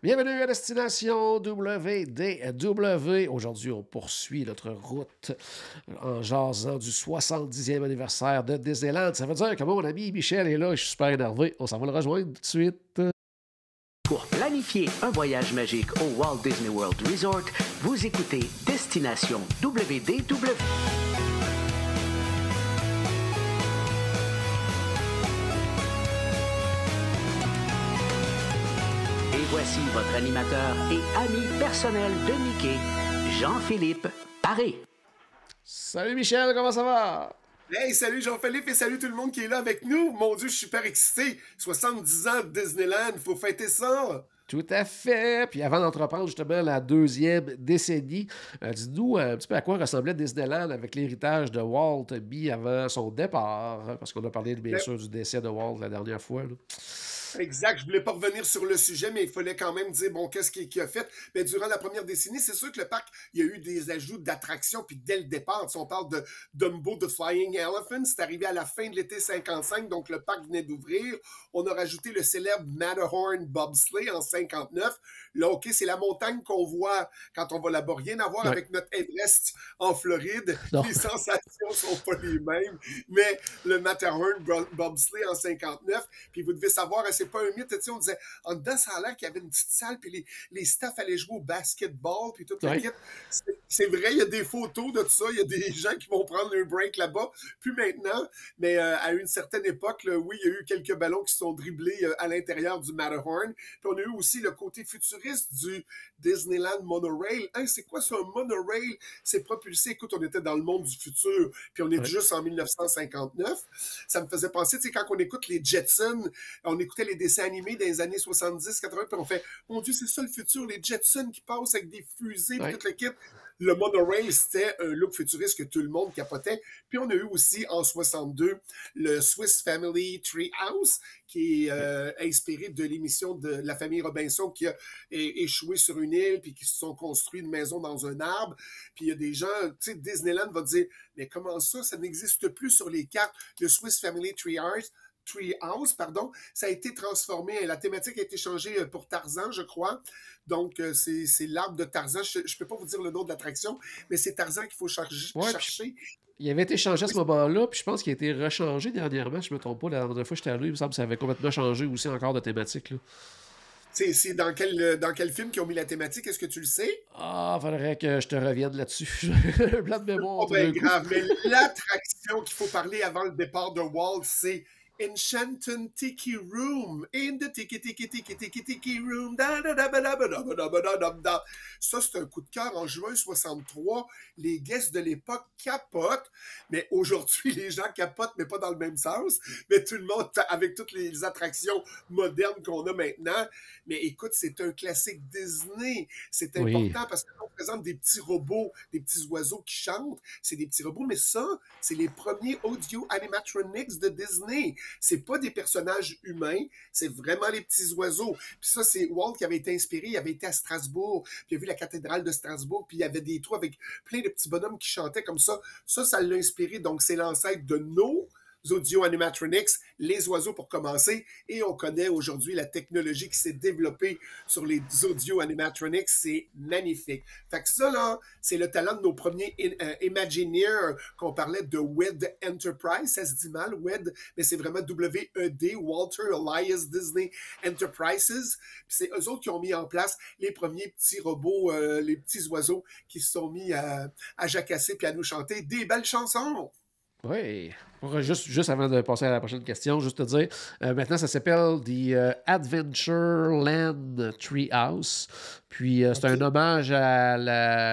Bienvenue à Destination WDW. Aujourd'hui, on poursuit notre route en jasant du 70e anniversaire de Disneyland. Ça veut dire que mon ami Michel est là et je suis super énervé. On s'en va le rejoindre tout de suite. Pour planifier un voyage magique au Walt Disney World Resort, vous écoutez Destination WDW. Et voici votre animateur et ami personnel de Mickey, Jean-Philippe Paré. Salut Michel, comment ça va? Hey, salut Jean-Philippe et salut tout le monde qui est là avec nous. Mon Dieu, je suis super excité. 70 ans de Disneyland, faut fêter ça. Tout à fait. Puis avant d'entreprendre justement la deuxième décennie, dis-nous un petit peu à quoi ressemblait Disneyland avec l'héritage de Walt B avant son départ. Parce qu'on a parlé bien sûr du décès de Walt la dernière fois. Là. Exact, je voulais pas revenir sur le sujet, mais il fallait quand même dire, bon, qu'est-ce qu'il a fait? Mais durant la première décennie, c'est sûr que le parc, il y a eu des ajouts d'attractions, puis dès le départ, si on parle de Dumbo the Flying Elephant, c'est arrivé à la fin de l'été 55, donc le parc venait d'ouvrir. On a rajouté le célèbre Matterhorn Bobsleigh en 59. Là, OK, c'est la montagne qu'on voit quand on va là-bas. Rien à voir avec notre Everest en Floride. Non. Les sensations sont pas les mêmes. Mais le Matterhorn Bobsleigh en 59, puis vous devez savoir, c'est pas un mythe, tu sais, on disait, en dedans, ça a l'air qu'il y avait une petite salle, puis les staffs allaient jouer au basketball, puis tout le kit. C'est vrai, il y a des photos de tout ça, il y a des gens qui vont prendre un break là-bas, plus maintenant, mais à une certaine époque, là, oui, il y a eu quelques ballons qui sont dribblés à l'intérieur du Matterhorn, puis on a eu aussi le côté futuriste du Disneyland Monorail. Hein, c'est quoi ça, un monorail? C'est propulsé, écoute, on était dans le monde du futur, puis on est juste en 1959. Ça me faisait penser, tu sais, quand on écoute les Jetsons, on écoutait les dessins animés des années 70, 80, puis on fait, mon Dieu, c'est ça le futur, les Jetsons qui passent avec des fusées, puis tout le kit. Le monorail, c'était un look futuriste que tout le monde capotait. Puis on a eu aussi en 62 le Swiss Family Treehouse, qui est inspiré de l'émission de la famille Robinson qui a échoué sur une île, puis qui se sont construits une maison dans un arbre. Puis il y a des gens, tu sais, Disneyland va dire, mais comment ça n'existe plus sur les cartes, le Swiss Family Treehouse, pardon, ça a été transformé. La thématique a été changée pour Tarzan, je crois. Donc, c'est l'arbre de Tarzan. Je ne peux pas vous dire le nom de l'attraction, mais c'est Tarzan qu'il faut chercher. Il avait été changé à ce moment-là, puis je pense qu'il a été rechangé dernièrement, je ne me trompe pas. La dernière fois que j'étais allé, il me semble que ça avait complètement changé aussi encore de thématique. Là. C'est dans quel film qu'ils ont mis la thématique? Est-ce que tu le sais? Ah, faudrait que je te revienne là-dessus. J'ai un plan de mémoire. Oh, ben grave, mais l'attraction qu'il faut parler avant le départ de Walt, c'est Enchanted Tiki Room. In the tiki room. Ça, c'est un coup de cœur en juin 63. Les guests de l'époque capotent, mais aujourd'hui, les gens capotent, mais pas dans le même sens. Mais tout le monde, avec toutes les attractions modernes qu'on a maintenant. Mais écoute, c'est un classique Disney. C'est important parce qu'on présente des petits robots, des petits oiseaux qui chantent. C'est des petits robots, mais ça, c'est les premiers audio animatronics de Disney. C'est pas des personnages humains, c'est vraiment les petits oiseaux. Puis ça, c'est Walt qui avait été inspiré, il avait été à Strasbourg, puis il a vu la cathédrale de Strasbourg, puis il y avait des toits avec plein de petits bonhommes qui chantaient comme ça. Ça l'a inspiré, donc c'est l'ancêtre de nos audio animatronics, les oiseaux pour commencer, et on connaît aujourd'hui la technologie qui s'est développée sur les audio animatronics, c'est magnifique. Fait que ça, là, c'est le talent de nos premiers Imagineers qu'on parlait de WED Enterprise, ça se dit mal, WED, mais c'est vraiment W-E-D, Walter Elias Disney Enterprises, puis c'est eux autres qui ont mis en place les premiers petits robots, les petits oiseaux qui se sont mis à jacasser puis à nous chanter des belles chansons. Oui. Juste avant de passer à la prochaine question, juste te dire, maintenant ça s'appelle The Adventureland Treehouse. Puis c'est un hommage à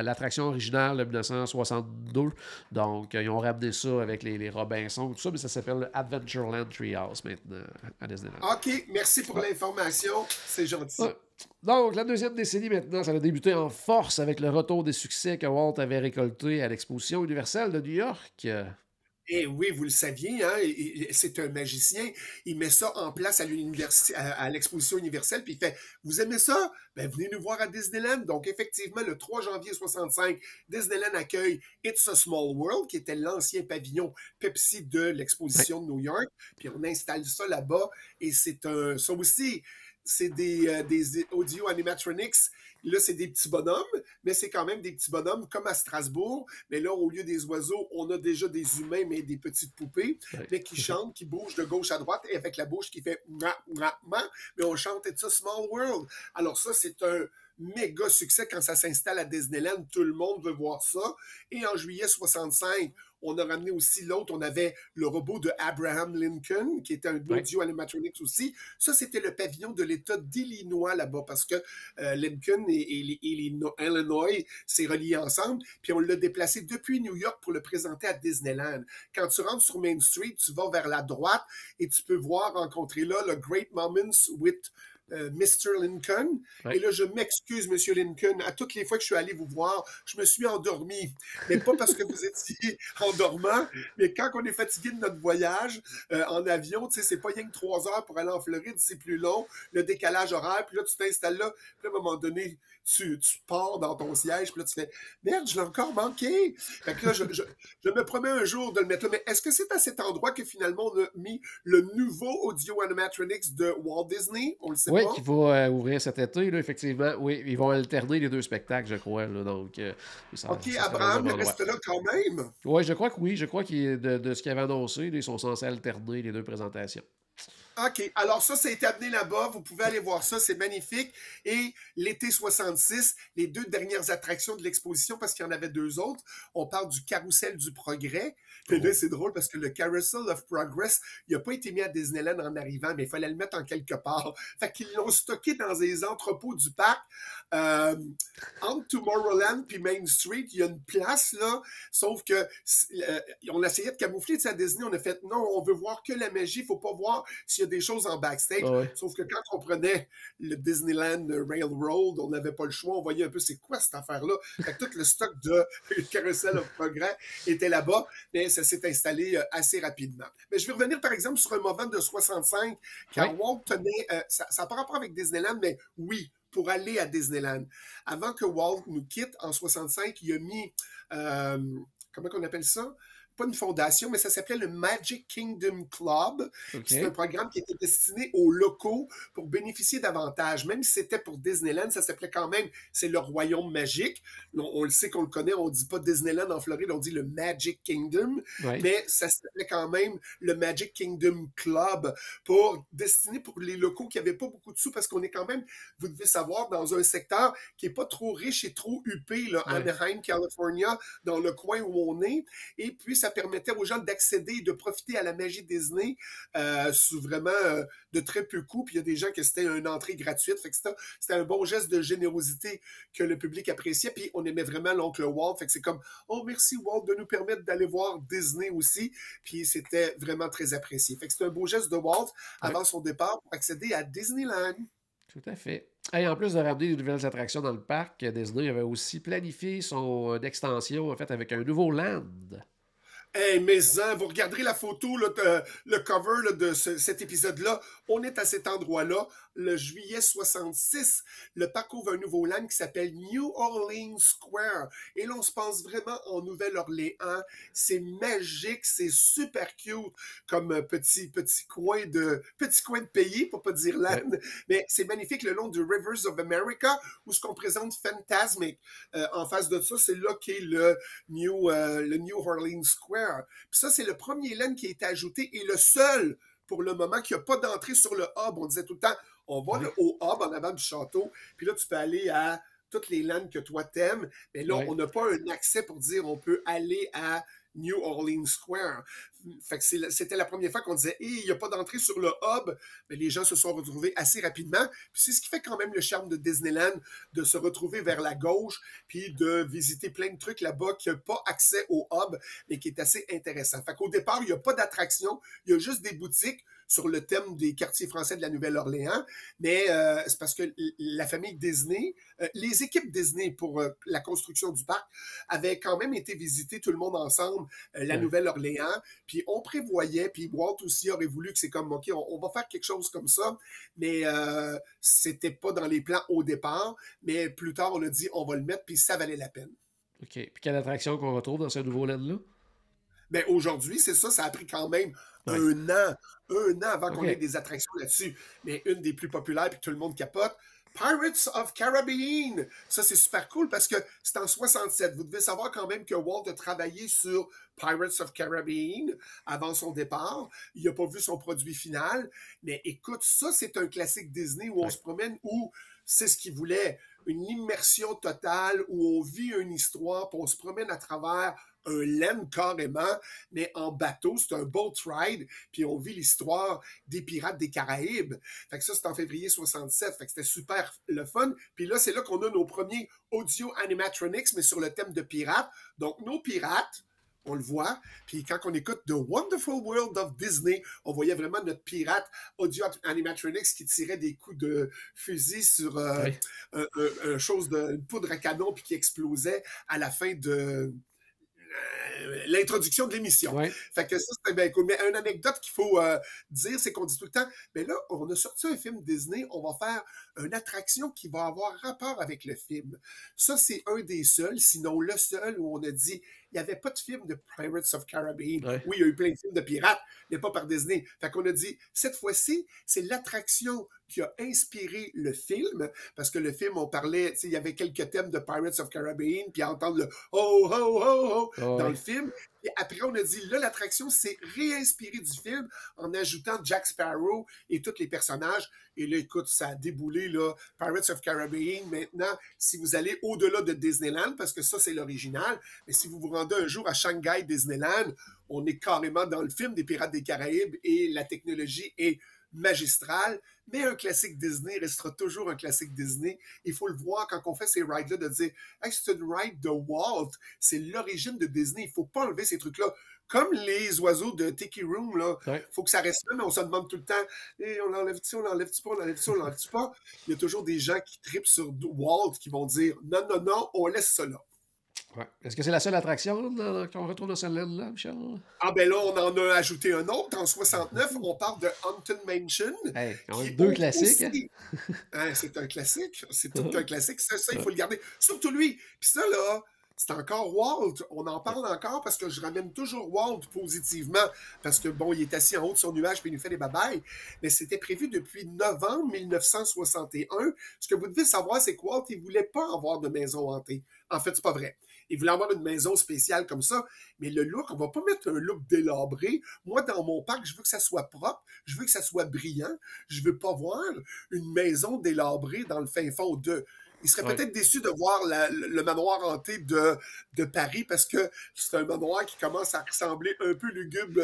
l'attraction originale de 1962. Donc ils ont ramené ça avec les Robinson, tout ça, mais ça s'appelle Adventureland Treehouse maintenant à Disneyland. OK, merci pour l'information. C'est gentil. Ouais. Donc, la deuxième décennie maintenant, ça a débuté en force avec le retour des succès que Walt avait récoltés à l'exposition universelle de New York. Eh oui, vous le saviez, hein, c'est un magicien. Il met ça en place à l'université, à l'exposition universelle, puis il fait, vous aimez ça? Ben, venez nous voir à Disneyland. Donc, effectivement, le 3 janvier 65, Disneyland accueille It's a Small World, qui était l'ancien pavillon Pepsi de l'exposition de New York. Puis on installe ça là-bas, et ça aussi, c'est des audio animatronics. Là, c'est des petits bonhommes, mais c'est quand même des petits bonhommes comme à Strasbourg. Mais là, au lieu des oiseaux, on a déjà des humains, mais des petites poupées, mais qui chantent, qui bougent de gauche à droite et avec la bouche qui fait ma, ma, ma. Mais on chante It's a Small World. Alors ça, c'est un méga succès quand ça s'installe à Disneyland. Tout le monde veut voir ça. Et en juillet 65, on a ramené aussi l'autre. On avait le robot de Abraham Lincoln, qui était un audio animatronics aussi. Ça, c'était le pavillon de l'État d'Illinois là-bas, parce que Lincoln et Illinois, c'est relié ensemble. Puis on l'a déplacé depuis New York pour le présenter à Disneyland. Quand tu rentres sur Main Street, tu vas vers la droite et tu peux voir, rencontrer là, le Great Moments with Mr. Lincoln. Ouais. Et là, je m'excuse, Monsieur Lincoln. À toutes les fois que je suis allé vous voir, je me suis endormi. Mais pas parce que vous étiez endormant, mais quand on est fatigué de notre voyage en avion, tu sais, c'est pas rien que 3 heures pour aller en Floride, c'est plus long. Le décalage horaire, puis là, tu t'installes là. Puis là, à un moment donné, tu pars dans ton siège, puis là, tu fais « Merde, je l'ai encore manqué! » Fait que là, je me promets un jour de le mettre là. Mais est-ce que c'est à cet endroit que finalement on a mis le nouveau audio animatronics de Walt Disney? On le sait pas. Oui, qui va ouvrir cet été, là, effectivement. Oui, ils vont alterner les deux spectacles, je crois. Là, donc, OK, Abraham reste là quand même. Oui, je crois que oui. Je crois que de ce qu'il avait annoncé, ils sont censés alterner les deux présentations. OK. Alors ça a été amené là-bas. Vous pouvez aller voir ça. C'est magnifique. Et l'été 66, les 2 dernières attractions de l'exposition, parce qu'il y en avait 2 autres, on parle du Carrousel du Progrès. Et là, c'est drôle parce que le Carousel of Progress, il n'a pas été mis à Disneyland en arrivant, mais il fallait le mettre en quelque part. Fait qu'ils l'ont stocké dans les entrepôts du parc. Entre Tomorrowland puis Main Street, il y a une place, là. Sauf que on essayait de camoufler, tu sais, à Disney, on a fait, non, on veut voir que la magie. Il ne faut pas voir s'il y a des choses en backstage. Ouais. Sauf que quand on prenait le Disneyland Railroad, on n'avait pas le choix. On voyait un peu c'est quoi cette affaire-là. Fait que tout le stock de Carousel of Progress était là-bas, mais ça s'est installé assez rapidement. Mais je vais revenir par exemple sur un moment de 65, quand Walt tenait, ça n'a pas rapport avec Disneyland, mais oui, pour aller à Disneyland. Avant que Walt nous quitte en 65, il a mis, comment on appelle ça? Pas une fondation, mais ça s'appelait le Magic Kingdom Club. Okay. C'est un programme qui était destiné aux locaux pour bénéficier davantage. Même si c'était pour Disneyland, ça s'appelait quand même, c'est le royaume magique. On le sait qu'on le connaît, on dit pas Disneyland en Floride, on dit le Magic Kingdom. Ouais. Mais ça s'appelait quand même le Magic Kingdom Club destiné pour les locaux qui n'avaient pas beaucoup de sous, parce qu'on est quand même, vous devez savoir, dans un secteur qui n'est pas trop riche et trop huppé, là, Anaheim, California, dans le coin où on est. Et puis, ça permettait aux gens d'accéder et de profiter à la magie Disney sous vraiment de très peu coût. Puis il y a des gens que c'était une entrée gratuite. Fait que c'était un bon geste de générosité que le public appréciait. Puis on aimait vraiment l'oncle Walt. Fait que c'est comme, oh merci Walt de nous permettre d'aller voir Disney aussi. Puis c'était vraiment très apprécié. Fait que c'est un beau geste de Walt avant son départ pour accéder à Disneyland. Tout à fait. Et en plus de ramener de nouvelles attractions dans le parc, Disney avait aussi planifié son extension en fait avec un nouveau land. Hey, mais vous regarderez la photo, là, le cover là, de cet épisode-là. On est à cet endroit-là, le juillet 66. Le parc ouvre un nouveau land qui s'appelle New Orleans Square. Et là, on se pense vraiment en Nouvelle-Orléans. C'est magique, c'est super cute comme petit coin de pays, pour pas dire land. Ouais. Mais c'est magnifique le long du Rivers of America, où ce qu'on présente Fantasmic. En face de ça, c'est là qu'est le New Orleans Square. Puis ça, c'est le premier land qui a été ajouté et le seul, pour le moment, qui n'a pas d'entrée sur le hub. On disait tout le temps, on va au hub en avant du château, puis là, tu peux aller à toutes les lands que toi t'aimes, mais là, on n'a pas un accès pour dire on peut aller à New Orleans Square. Fait que c'était la première fois qu'on disait il n'y a pas d'entrée sur le hub, mais les gens se sont retrouvés assez rapidement. Puis c'est ce qui fait quand même le charme de Disneyland, de se retrouver vers la gauche, puis de visiter plein de trucs là-bas qui n'ont pas accès au hub, mais qui est assez intéressant. Fait qu'au départ, il n'y a pas d'attraction, il y a juste des boutiques sur le thème des quartiers français de la Nouvelle-Orléans, mais c'est parce que la famille Disney, les équipes Disney pour la construction du parc avaient quand même été visiter tout le monde ensemble la Nouvelle-Orléans, puis on prévoyait, puis Walt aussi aurait voulu que c'est comme, OK, on va faire quelque chose comme ça, mais c'était pas dans les plans au départ, mais plus tard, on a dit, on va le mettre, puis ça valait la peine. OK. Puis quelle attraction qu'on retrouve dans ce nouveau land-là? Ben aujourd'hui, c'est ça, ça a pris quand même Ouais. un an avant qu'on ait OK. des attractions là-dessus. Mais une des plus populaires, puis tout le monde capote, Pirates of Caribbean. Ça, c'est super cool parce que c'est en 67. Vous devez savoir quand même que Walt a travaillé sur Pirates of Caribbean avant son départ. Il n'a pas vu son produit final. Mais écoute, ça, c'est un classique Disney où on Ouais. se promène, où c'est ce qu'il voulait. Une immersion totale où on vit une histoire, puis on se promène à travers un land carrément, mais en bateau, c'est un boat ride, puis on vit l'histoire des pirates des Caraïbes. Fait que ça, c'est en février 67, fait que c'était super le fun. Puis là, c'est là qu'on a nos premiers audio animatronics, mais sur le thème de pirates. Donc, nos pirates, on le voit. Puis quand on écoute The Wonderful World of Disney, on voyait vraiment notre pirate audio animatronics qui tirait des coups de fusil sur Ouais. une poudre à canon puis qui explosait à la fin de l'introduction de l'émission. Ouais. Fait que ça, c'était bien cool. Mais une anecdote qu'il faut dire, c'est qu'on dit tout le temps, mais là, on a sorti un film Disney, on va faire une attraction qui va avoir rapport avec le film. Ça, c'est un des seuls, sinon le seul où on a dit, il n'y avait pas de film de Pirates of Caribbean. Ouais. Oui, il y a eu plein de films de pirates, mais pas par Disney. Fait qu'on a dit, cette fois-ci, c'est l'attraction qui a inspiré le film, parce que le film, on parlait, il y avait quelques thèmes de Pirates of Caribbean, puis à entendre le ho, ho, ho, ho Oh, dans ouais. le film. Et après, on a dit, là, l'attraction s'est réinspirée du film en ajoutant Jack Sparrow et tous les personnages. Et là, écoute, ça a déboulé, là, Pirates of Caribbean. Maintenant, si vous allez au-delà de Disneyland, parce que ça, c'est l'original, mais si vous vous rendez un jour à Shanghai Disneyland, on est carrément dans le film des Pirates des Caraïbes et la technologie est magistrale, mais un classique Disney restera toujours un classique Disney. Il faut le voir quand on fait ces rides-là, de dire hey, c'est une ride de Walt, c'est l'origine de Disney, il ne faut pas enlever ces trucs-là. Comme les oiseaux de Tiki Room, là, Ouais. faut que ça reste là, mais on se demande tout le temps hey, on l'enlève-tu, on l'enlève-tu pas, on l'enlève-tu, on l'enlève-tu pas. Il y a toujours des gens qui tripent sur Walt qui vont dire non, non, non, on laisse ça là. Ouais. Est-ce que c'est la seule attraction qu'on retrouve dans cette land-là, Michel? Ah ben là, on en a ajouté un autre. En 69, on parle de Haunted Mansion. Hey, quand Qui même est deux classiques. aussi... Hein, c'est un classique. C'est tout un classique. Ça, il faut le garder. Surtout lui. Puis ça, là, c'est encore Walt. On en parle encore parce que je ramène toujours Walt positivement. Parce que, bon, il est assis en haut de son nuage puis il nous fait des babayes. Mais c'était prévu depuis novembre 1961. Ce que vous devez savoir, c'est que Walt, il voulait pas avoir de maison hantée. En fait, c'est pas vrai. Il voulait avoir une maison spéciale comme ça, mais le look, on va pas mettre un look délabré. Moi, dans mon parc, je veux que ça soit propre, je veux que ça soit brillant, je veux pas voir une maison délabrée dans le fin fond de... Il serait peut-être déçu de voir le manoir hanté de Paris parce que c'est un manoir qui commence à ressembler un peu lugubre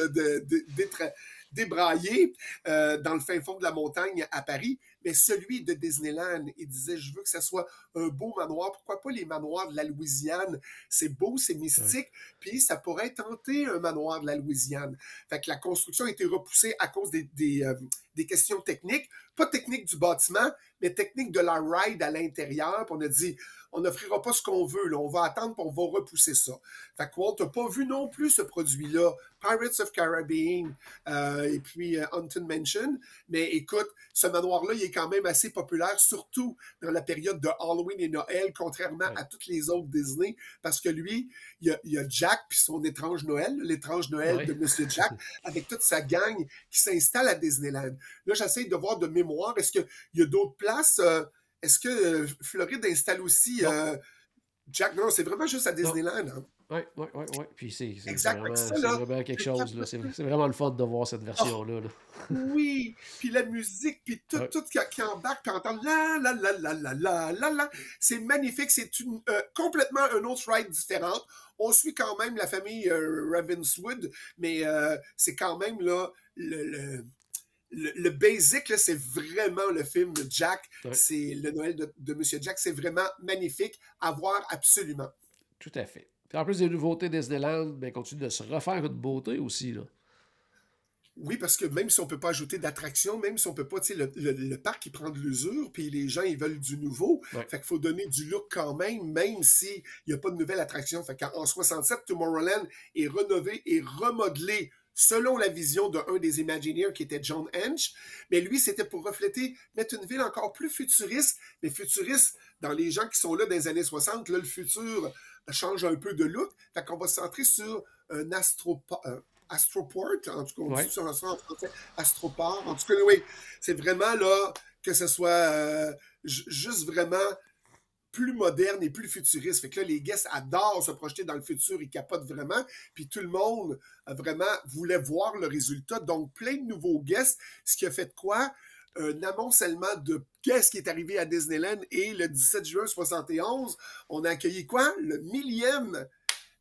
débraillé dans le fin fond de la montagne à Paris. Mais celui de Disneyland, il disait, je veux que ça soit un beau manoir. Pourquoi pas les manoirs de la Louisiane? C'est beau, c'est mystique, puis ça pourrait tenter un manoir de la Louisiane. Fait que la construction a été repoussée à cause des questions techniques. Pas techniques du bâtiment, mais techniques de la ride à l'intérieur. Puis on a dit, on n'offrira pas ce qu'on veut, là. On va attendre, puis on va repousser ça. Fait que Walt n'a pas vu non plus ce produit-là. Pirates of Caribbean et puis Haunted Mansion. Mais écoute, ce manoir-là, il est quand même assez populaire, surtout dans la période de Halloween et Noël, contrairement à toutes les autres Disney, parce que lui, il y a Jack puis son étrange Noël, l'étrange Noël de Monsieur Jack, avec toute sa gang qui s'installe à Disneyland. Là, j'essaie de voir de mémoire, est-ce qu'il y a d'autres places? Est-ce que Floride installe aussi Jack? Non, c'est vraiment juste à Disneyland. Hein? Oui. Puis c'est Exact. vraiment, Ça, là, vraiment quelque chose. Là. C'est vraiment le fun de voir cette version-là. Là. Oui, puis la musique, puis tout qui embarque, puis entendre la la la la la la la la, c'est magnifique, c'est complètement un autre ride différente. On suit quand même la famille Ravenswood, mais c'est quand même là le basic, là, c'est vraiment le film de Jack, c'est le Noël de Monsieur Jack, c'est vraiment magnifique à voir absolument. Tout à fait. Puis en plus des nouveautés Disneyland, ben, continue de se refaire une beauté aussi. Là. Oui, parce que même si on ne peut pas ajouter d'attraction, même si on ne peut pas, tu sais, le parc, il prend de l'usure, puis les gens, ils veulent du nouveau. Fait qu'il faut donner du look quand même s'il n'y a pas de nouvelle attraction. Fait qu'en 67, Tomorrowland est rénové et remodelé selon la vision d'un des Imagineers qui était John Hench. Mais lui, c'était pour refléter, mettre une ville encore plus futuriste, mais futuriste dans les gens qui sont là dans les années 60. Là, le futur change un peu de look. Fait qu'on va se centrer sur un Astroport, en tout cas, on dit Ouais. ça en français, Astroport. En tout cas, oui, c'est vraiment là que ce soit juste vraiment plus moderne et plus futuriste. Fait que là, les guests adorent se projeter dans le futur, ils capotent vraiment. Puis tout le monde vraiment voulait voir le résultat. Donc, plein de nouveaux guests, ce qui a fait de quoi? Un amoncellement de guests qui est arrivé à Disneyland et le 17 juin 71, on a accueilli quoi? Le millième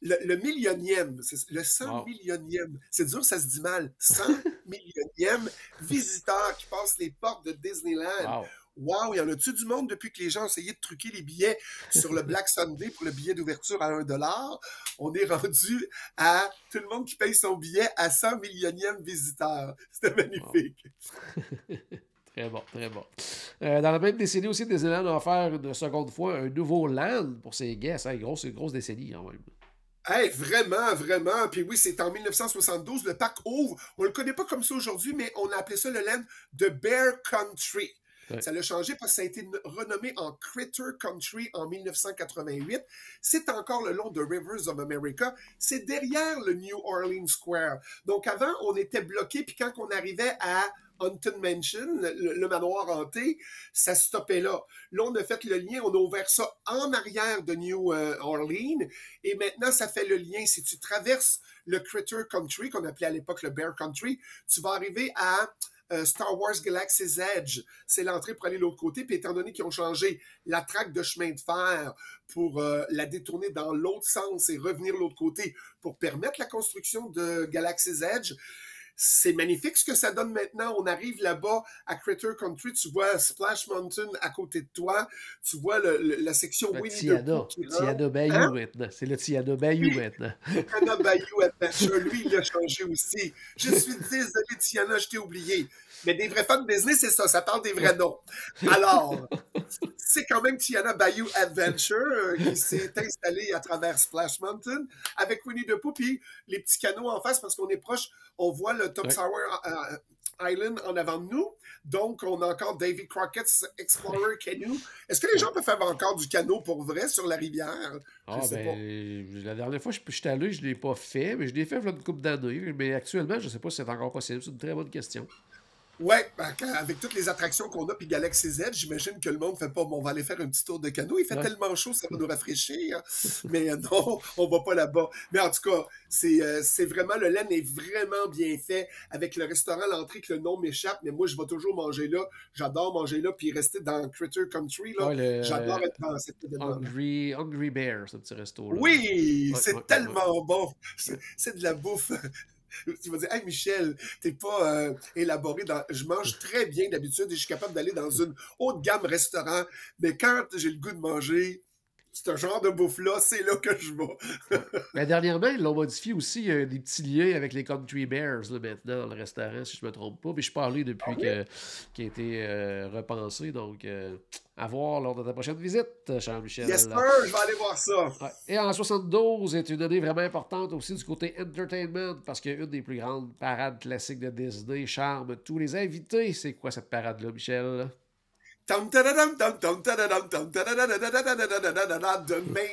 le millionième, le 100 Wow. millionième, c'est dur, ça se dit mal, 100 millionième visiteur qui passe les portes de Disneyland. Wow. Wow, il y en a-tu du monde depuis que les gens ont essayé de truquer les billets sur le Black Sunday pour le billet d'ouverture à 1$? On est rendu à tout le monde qui paye son billet à 100 millionième visiteur. C'était magnifique. Wow. Très bon, très bon. Dans la même décennie aussi, Disneyland a offert une seconde fois un nouveau land pour ses guests. Hey, grosse décennie quand même. Hey, vraiment, vraiment. Puis oui, c'est en 1972, le parc ouvre. On le connaît pas comme ça aujourd'hui, mais on a appelé ça le land de Bear Country. Ouais. Ça l'a changé parce que ça a été renommé en Critter Country en 1988. C'est encore le long de Rivers of America. C'est derrière le New Orleans Square. Donc avant, on était bloqué, puis quand on arrivait à Haunted Mansion, le manoir hanté, ça stoppait là. Là, on a fait le lien, on a ouvert ça en arrière de New Orleans, et maintenant, ça fait le lien. Si tu traverses le Critter Country, qu'on appelait à l'époque le Bear Country, tu vas arriver à Star Wars Galaxy's Edge. C'est l'entrée pour aller de l'autre côté, puis étant donné qu'ils ont changé la traque de chemin de fer pour la détourner dans l'autre sens et revenir de l'autre côté pour permettre la construction de Galaxy's Edge, c'est magnifique ce que ça donne maintenant. On arrive là-bas à Critter Country, tu vois Splash Mountain à côté de toi, tu vois la section Winnie the Pooh qui rentre. Tiana Bayou Hein? maintenant. C'est le Tiana Bayou Oui. maintenant. Tiana Bayou Adventure, lui, il a changé aussi. Je suis désolé, Tiana, je t'ai oublié. Mais des vrais fans de Disney, c'est ça parle des vrais noms. Alors, c'est quand même Tiana Bayou Adventure qui s'est installé à travers Splash Mountain avec Winnie the Pooh, puis les petits canaux en face parce qu'on est proche, on voit le Tom Sawyer Island en avant de nous. Donc, on a encore Davy Crockett's Explorer Canoe. Est-ce que les gens peuvent faire encore du canot pour vrai sur la rivière? Ah, la dernière fois que je suis allé, je ne l'ai pas fait, mais je l'ai fait il y a une couple d'années. Mais actuellement, je ne sais pas si c'est encore possible. C'est une très bonne question. Ouais, avec toutes les attractions qu'on a, puis Galaxy Z, j'imagine que le monde fait pas, bon, on va aller faire un petit tour de canot. Il fait tellement chaud, ça va nous rafraîchir. Mais non, on va pas là-bas. Mais en tout cas, c'est vraiment, le land est vraiment bien fait. Avec le restaurant à l'entrée, que le nom m'échappe, mais moi, je vais toujours manger là. J'adore manger là, puis rester dans Critter Country, là. Ouais, j'adore être dans cet événement. Hungry Bear, ce petit resto-là. Oui, c'est tellement bon. C'est de la bouffe. Tu vas dire, hey Michel, t'es pas élaboré dans. Je mange très bien d'habitude et je suis capable d'aller dans une haute gamme restaurant, mais quand j'ai le goût de manger, ce genre de bouffe-là, c'est là que je vais. Mais dernièrement, ils l'ont modifié aussi. Il y a des petits liens avec les Country Bears là, maintenant dans le restaurant, si je ne me trompe pas. Mais je suis pas allé depuis qu'il a été repensé. Donc, à voir lors de ta prochaine visite, Charles-Michel. Yes, sir, je vais aller voir ça. Ouais. Et en 72, est une année vraiment importante aussi du côté entertainment, parce qu'il y a une des plus grandes parades classiques de Disney, charme tous les invités. C'est quoi cette parade-là, Michel? The Main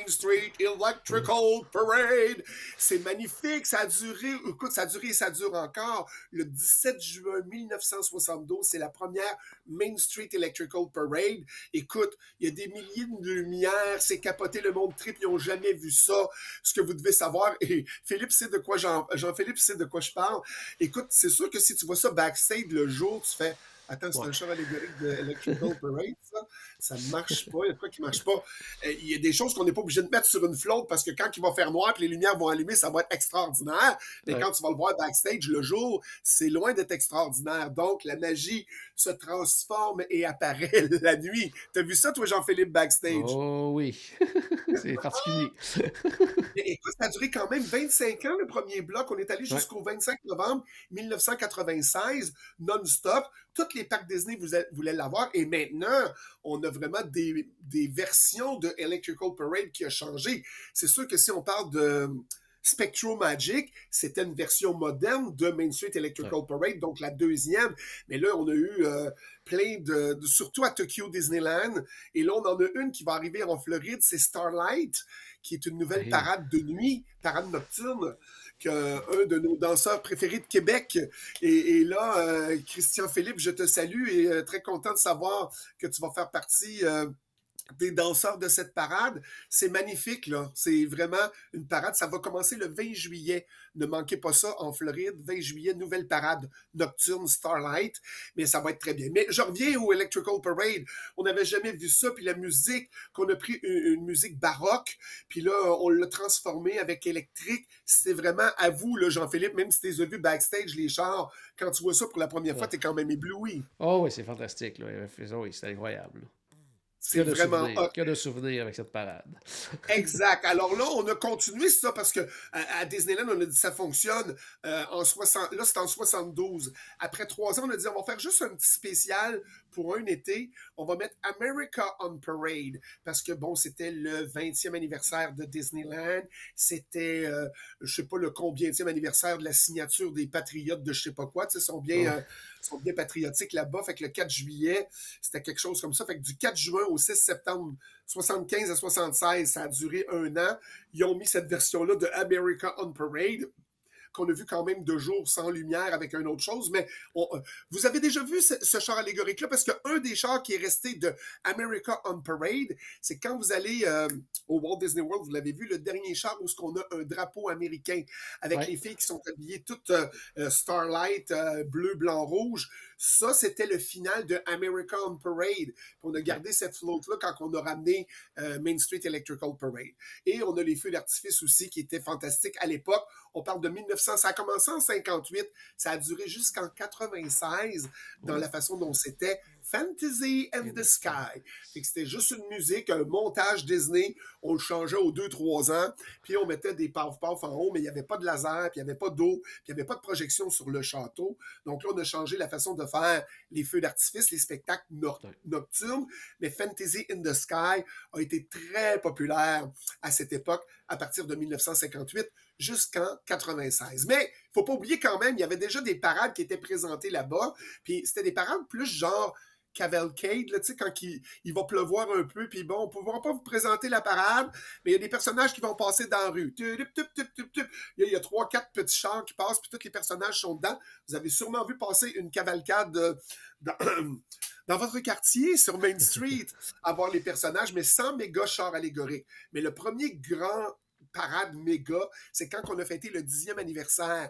Street Electrical Parade. C'est magnifique. Ça a duré, écoute, ça a duré et ça dure encore. Le 17 juin 1972, c'est la première Main Street Electrical Parade. Écoute, il y a des milliers de lumières. C'est capoté, le monde trip. Ils n'ont jamais vu ça. Ce que vous devez savoir, et Philippe sait de quoi Jean-Philippe sait de quoi je parle. Écoute, c'est sûr que si tu vois ça backstage le jour, tu fais... Attends, c'est un char allégorique de Electrical Parade, ça? Ça ne marche pas. Il y a quoi qui ne marche pas? Il y a des choses qu'on n'est pas obligé de mettre sur une flotte parce que quand il va faire noir et les lumières vont allumer, ça va être extraordinaire. Mais quand tu vas le voir backstage le jour, c'est loin d'être extraordinaire. Donc, la magie se transforme et apparaît la nuit. T'as vu ça, toi, Jean-Philippe, backstage? Oh oui. C'est particulier. Écoute, ça a duré quand même 25 ans, le premier bloc. On est allé jusqu'au 25 novembre 1996, non-stop. Toutes les parcs Disney voulaient l'avoir. Et maintenant, on a vraiment des versions de Electrical Parade qui a changé. C'est sûr que si on parle de Spectro Magic, c'était une version moderne de Main Street Electrical Parade, donc la deuxième. Mais là, on a eu plein surtout à Tokyo Disneyland. Et là, on en a une qui va arriver en Floride, c'est Starlight, qui est une nouvelle parade de nuit, parade nocturne, un de nos danseurs préférés de Québec. Et là, Christian Philippe, je te salue et très content de savoir que tu vas faire partie des danseurs de cette parade. C'est magnifique, là. C'est vraiment une parade. Ça va commencer le 20 juillet. Ne manquez pas ça en Floride. 20 juillet, nouvelle parade nocturne Starlight. Mais ça va être très bien. Mais je reviens au Electrical Parade. On n'avait jamais vu ça. Puis la musique, qu'on a pris une musique baroque. Puis là, on l'a transformée avec électrique. C'est vraiment à vous, là, Jean-Philippe, même si tu les as vus backstage, les chars, quand tu vois ça pour la première fois, tu es quand même ébloui. Oh oui, c'est fantastique. Là. Oui, c'est incroyable. Là. C'est vraiment que de souvenirs avec cette parade. Exact. Alors là, on a continué ça parce que à Disneyland, on a dit ça fonctionne en 60. Là, c'est en 72. Après 3 ans, on a dit on va faire juste un petit spécial pour un été. On va mettre America on Parade parce que bon, c'était le 20e anniversaire de Disneyland. C'était, je sais pas le combienième anniversaire de la signature des Patriotes de je sais pas quoi. Tu sais, sont bien patriotiques là-bas. Fait que le 4 juillet, c'était quelque chose comme ça. Fait que du 4 juin au 6 septembre 75 à 76, ça a duré 1 an. Ils ont mis cette version-là de America on Parade, qu'on a vu quand même 2 jours sans lumière avec une autre chose. Mais vous avez déjà vu ce char allégorique-là? Parce qu'un des chars qui est resté de America on Parade, c'est quand vous allez au Walt Disney World, vous l'avez vu, le dernier char où on a un drapeau américain avec les filles qui sont habillées toutes Starlight, bleu, blanc, rouge. Ça, c'était le final de America on Parade. Puis on a gardé cette flotte-là quand on a ramené Main Street Electrical Parade. Et on a les feux d'artifice aussi qui étaient fantastiques à l'époque. On parle de 1900, ça a commencé en 58, ça a duré jusqu'en 96 dans la façon dont c'était Fantasy and the Sky. C'était juste une musique, un montage Disney. On le changeait aux 2-3 ans, puis on mettait des paf-paf en haut, mais il n'y avait pas de laser, puis il n'y avait pas d'eau, puis il n'y avait pas de projection sur le château. Donc là, on a changé la façon de faire les feux d'artifice, les spectacles nocturnes, mais Fantasy in the Sky a été très populaire à cette époque, à partir de 1958 jusqu'en 96. Mais il ne faut pas oublier quand même, il y avait déjà des parades qui étaient présentées là-bas, puis c'était des parades plus genre cavalcade, là, tu sais, quand il va pleuvoir un peu, puis bon, on ne pourra pas vous présenter la parade, mais il y a des personnages qui vont passer dans la rue. Il y a 3-4 petits chars qui passent, puis tous les personnages sont dedans. Vous avez sûrement vu passer une cavalcade dans votre quartier, sur Main Street, à voir les personnages, mais sans méga chars allégoriques. Mais le premier grand parade méga, c'est quand on a fêté le 10e anniversaire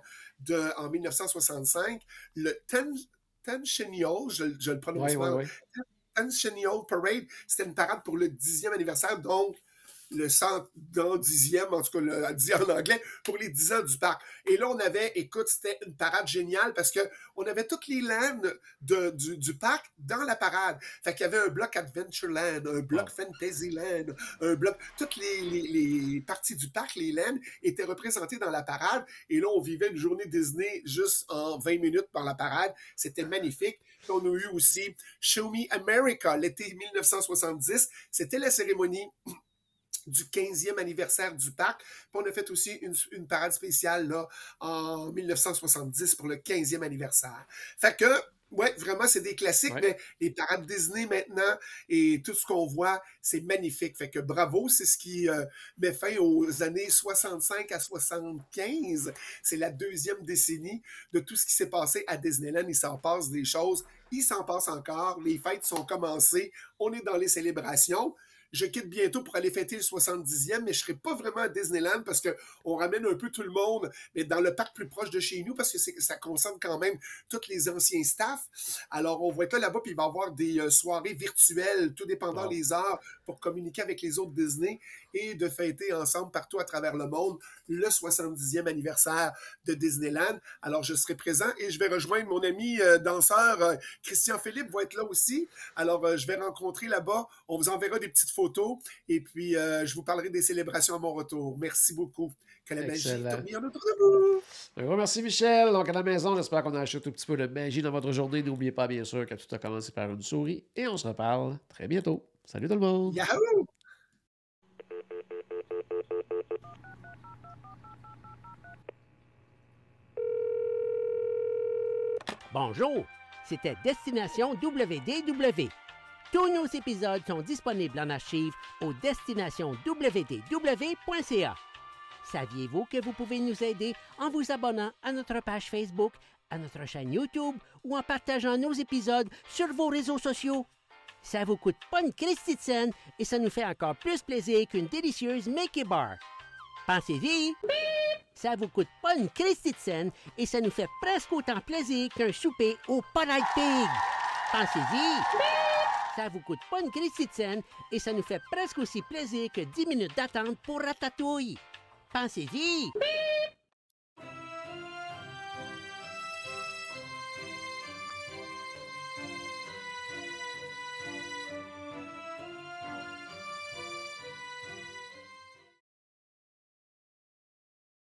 en 1965, le Tencennial, je le prononce mal. Tencennial Parade, c'était une parade pour le 10e anniversaire, donc le 110e, en tout cas, le dit en anglais, pour les 10 ans du parc. Et là, on avait, écoute, c'était une parade géniale parce qu'on avait toutes les lands du parc dans la parade. Fait qu'il y avait un bloc Adventureland, un bloc Fantasyland, un bloc... Toutes les parties du parc, les lands, étaient représentées dans la parade. Et là, on vivait une journée Disney juste en 20 minutes par la parade. C'était magnifique. Puis on a eu aussi Show Me America, l'été 1970. C'était la cérémonie du 15e anniversaire du parc. Puis on a fait aussi une parade spéciale là, en 1970 pour le 15e anniversaire. Fait que, ouais, vraiment, c'est des classiques, mais les parades Disney maintenant et tout ce qu'on voit, c'est magnifique. Fait que bravo, c'est ce qui met fin aux années 65 à 75. C'est la 2e décennie de tout ce qui s'est passé à Disneyland. Il s'en passe des choses. Il s'en passe encore. Les fêtes sont commencées. On est dans les célébrations. Je quitte bientôt pour aller fêter le 70e, mais je ne serai pas vraiment à Disneyland parce qu'on ramène un peu tout le monde, mais dans le parc plus proche de chez nous parce que ça concerne quand même tous les anciens staffs. Alors, on va être là-bas, puis il va y avoir des soirées virtuelles, tout dépendant des heures, pour communiquer avec les autres Disney et de fêter ensemble partout à travers le monde le 70e anniversaire de Disneyland. Alors, je serai présent et je vais rejoindre mon ami danseur Christian Philippe va être là aussi. Alors, je vais rencontrer là-bas. On vous enverra des petites photos et puis je vous parlerai des célébrations à mon retour. Merci beaucoup. Que la magie tourne autour de vous. Un gros merci, Michel. Donc, à la maison, j'espère qu'on a acheté un petit peu de magie dans votre journée. N'oubliez pas, bien sûr, que tout a commencé par une souris et on se reparle très bientôt. Salut tout le monde. Yahoo! Bonjour, c'était Destination WDW. Tous nos épisodes sont disponibles en archive au destinationwdw.ca. Saviez-vous que vous pouvez nous aider en vous abonnant à notre page Facebook, à notre chaîne YouTube ou en partageant nos épisodes sur vos réseaux sociaux? Ça vous coûte pas une Christie de scène et ça nous fait encore plus plaisir qu'une délicieuse Mickey Bar. Pensez-y! Ça vous coûte pas une Christie de scène et ça nous fait presque autant plaisir qu'un souper au Polite Pig. Pensez-y! Ça vous coûte pas une Christie de scène et ça nous fait presque aussi plaisir que 10 minutes d'attente pour Ratatouille. Pensez-y!